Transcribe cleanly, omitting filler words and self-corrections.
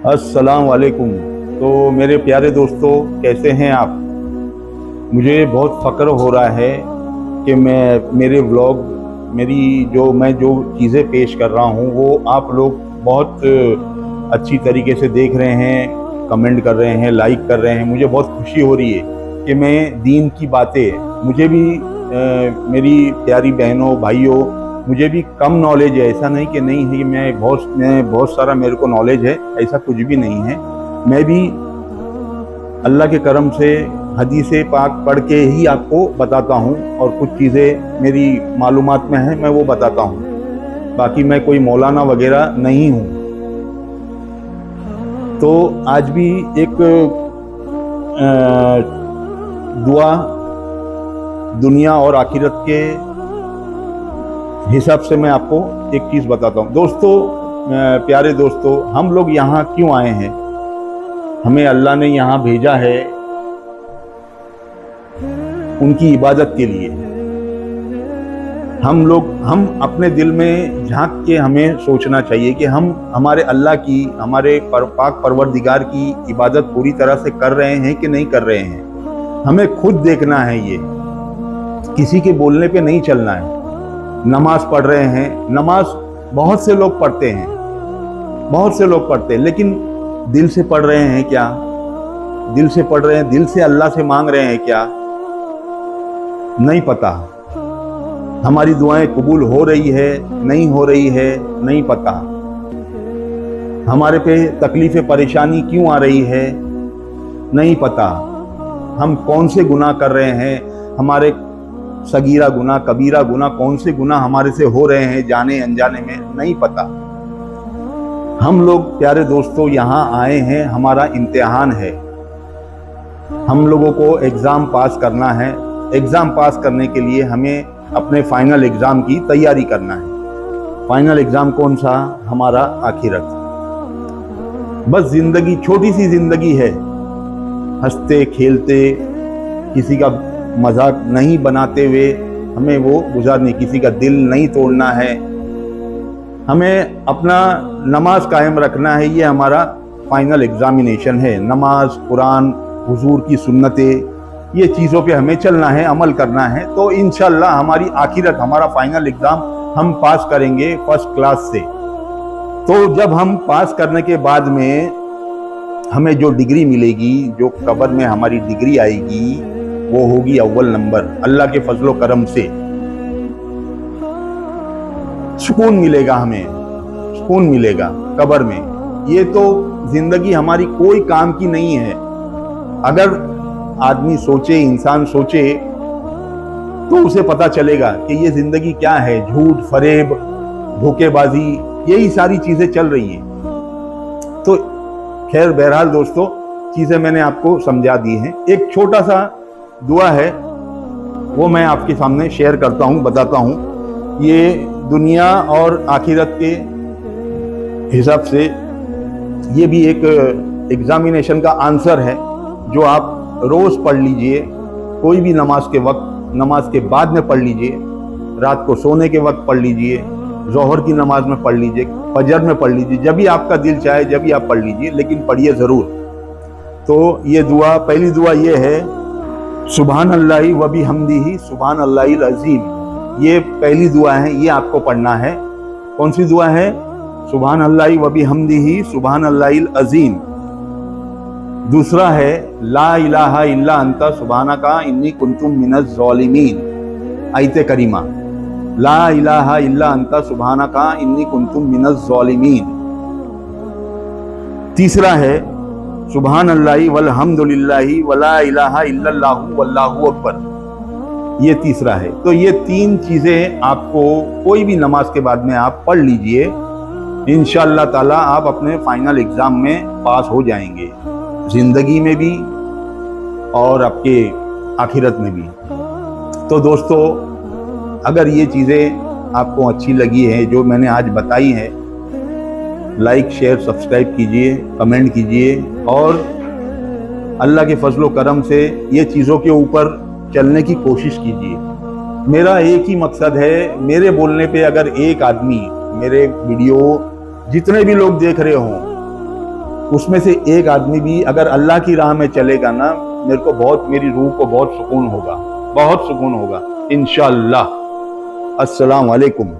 अस्सलाम वालेकुम। तो मेरे प्यारे दोस्तों, कैसे हैं आप? मुझे बहुत फ़ख्र हो रहा है कि मेरे व्लॉग, मैं जो चीज़ें पेश कर रहा हूँ वो आप लोग बहुत अच्छी तरीके से देख रहे हैं, कमेंट कर रहे हैं, लाइक कर रहे हैं। मुझे बहुत खुशी हो रही है कि मैं दीन की बातें, मुझे भी मेरी प्यारी बहनों भाइयों, मुझे भी कम नॉलेज है। ऐसा नहीं कि नहीं है कि मैं बहुत सारा मेरे को नॉलेज है, ऐसा कुछ भी नहीं है। मैं भी अल्लाह के करम से हदीस पाक पढ़ के ही आपको बताता हूँ, और कुछ चीज़ें मेरी मालूमात में हैं, मैं वो बताता हूँ। बाकी मैं कोई मौलाना वगैरह नहीं हूँ। तो आज भी एक दुआ दुनिया और आखिरत के हिसाब से मैं आपको एक चीज़ बताता हूँ। दोस्तों, प्यारे दोस्तों, हम लोग यहाँ क्यों आए हैं? हमें अल्लाह ने यहाँ भेजा है उनकी इबादत के लिए। हम अपने दिल में झांक के हमें सोचना चाहिए कि हम हमारे अल्लाह की, हमारे पाक परवरदिगार की इबादत पूरी तरह से कर रहे हैं कि नहीं कर रहे हैं। हमें खुद देखना है, ये किसी के बोलने पे नहीं चलना है। नमाज पढ़ रहे हैं, नमाज बहुत से लोग पढ़ते हैं, लेकिन दिल से पढ़ रहे हैं क्या? दिल से पढ़ रहे हैं, दिल से अल्लाह से मांग रहे हैं क्या? नहीं पता। हमारी दुआएं कबूल हो रही है, नहीं हो रही है, नहीं पता। हमारे पे तकलीफ परेशानी क्यों आ रही है, नहीं पता। हम कौन से गुनाह कर रहे हैं, हमारे सगीरा गुनाह, कबीरा गुनाह, कौन से गुनाह हमारे से हो रहे हैं जाने अनजाने में, नहीं पता। हम लोग प्यारे दोस्तों यहाँ आए हैं, हमारा इम्तिहान है। हम लोगों को एग्ज़ाम पास करना है। एग्ज़ाम पास करने के लिए हमें अपने फाइनल एग्ज़ाम की तैयारी करना है। फाइनल एग्ज़ाम कौन सा? हमारा आखिरत। बस ज़िंदगी, छोटी सी ज़िंदगी है, हंसते खेलते, किसी का मजाक नहीं बनाते हुए हमें वो गुजारनी, किसी का दिल नहीं तोड़ना है। हमें अपना नमाज कायम रखना है, ये हमारा फाइनल एग्जामिनेशन है। नमाज, कुरान, हुजूर की सुन्नतें, ये चीज़ों पे हमें चलना है, अमल करना है। तो इंशाअल्लाह हमारी आखिरत, हमारा फाइनल एग्ज़ाम हम पास करेंगे फर्स्ट क्लास से। तो जब हम पास करने के बाद में हमें जो डिग्री मिलेगी, जो कब्र में हमारी डिग्री आएगी, वो होगी अव्वल नंबर। अल्लाह के फजलो करम से सुकून मिलेगा, हमें सुकून मिलेगा कब्र में। ये तो जिंदगी हमारी कोई काम की नहीं है। अगर आदमी सोचे, इंसान सोचे, तो उसे पता चलेगा कि ये जिंदगी क्या है। झूठ, फरेब, धोखेबाजी, यही सारी चीजें चल रही है। तो खैर, बहरहाल दोस्तों, चीजें मैंने आपको समझा दी हैं। एक छोटा सा दुआ है, वो मैं आपके सामने शेयर करता हूँ, बताता हूँ। ये दुनिया और आखिरत के हिसाब से ये भी एक एग्जामिनेशन का आंसर है, जो आप रोज़ पढ़ लीजिए। कोई भी नमाज के वक्त, नमाज के बाद में पढ़ लीजिए, रात को सोने के वक्त पढ़ लीजिए, ज़ोहर की नमाज में पढ़ लीजिए, फजर में पढ़ लीजिए, जब भी आपका दिल चाहे जब भी आप पढ़ लीजिए, लेकिन पढ़िए ज़रूर। तो ये दुआ, पहली दुआ ये है, सुभान अल्लाहि व बिहम्दिही सुभान अल्लाहिल अज़ीम। ये पहली दुआ है, ये आपको पढ़ना है। कौन सी दुआ है? सुभान अल्लाहि व बिहम्दिही सुभान अल्लाहिल अज़ीम। दूसरा है, ला इलाहा इल्ला अंता सुब्हानका इन्नी कुन्तु मिनज़ ज़ालिमीन। आयत करीमा, ला इलाहा इल्ला अंता सुब्हानका इन्नी कुन्तु मिनज़ ज़ालिमीन। तीसरा है, सुभान अल्लाहि वल्हम्दुलिल्लाहि वला इलाहा इल्लल्लाहु वल्लाहु अकबर। ये तीसरा है। तो ये तीन चीज़ें आपको कोई भी नमाज के बाद में आप पढ़ लीजिए, इंशाअल्लाह ताला आप अपने फाइनल एग्ज़ाम में पास हो जाएंगे, ज़िंदगी में भी और आपके आखिरत में भी। तो दोस्तों, अगर ये चीज़ें आपको अच्छी लगी हैं जो मैंने आज बताई हैं, लाइक, शेयर, सब्सक्राइब कीजिए, कमेंट कीजिए, और अल्लाह के फजलो करम से ये चीज़ों के ऊपर चलने की कोशिश कीजिए। मेरा एक ही मकसद है, मेरे बोलने पे अगर एक आदमी, मेरे वीडियो जितने भी लोग देख रहे हों, उसमें से एक आदमी भी अगर अल्लाह की राह में चलेगा ना, मेरे को बहुत, मेरी रूह को बहुत सुकून होगा, बहुत सुकून होगा इंशाअल्लाह। अस्सलाम वालेकुम।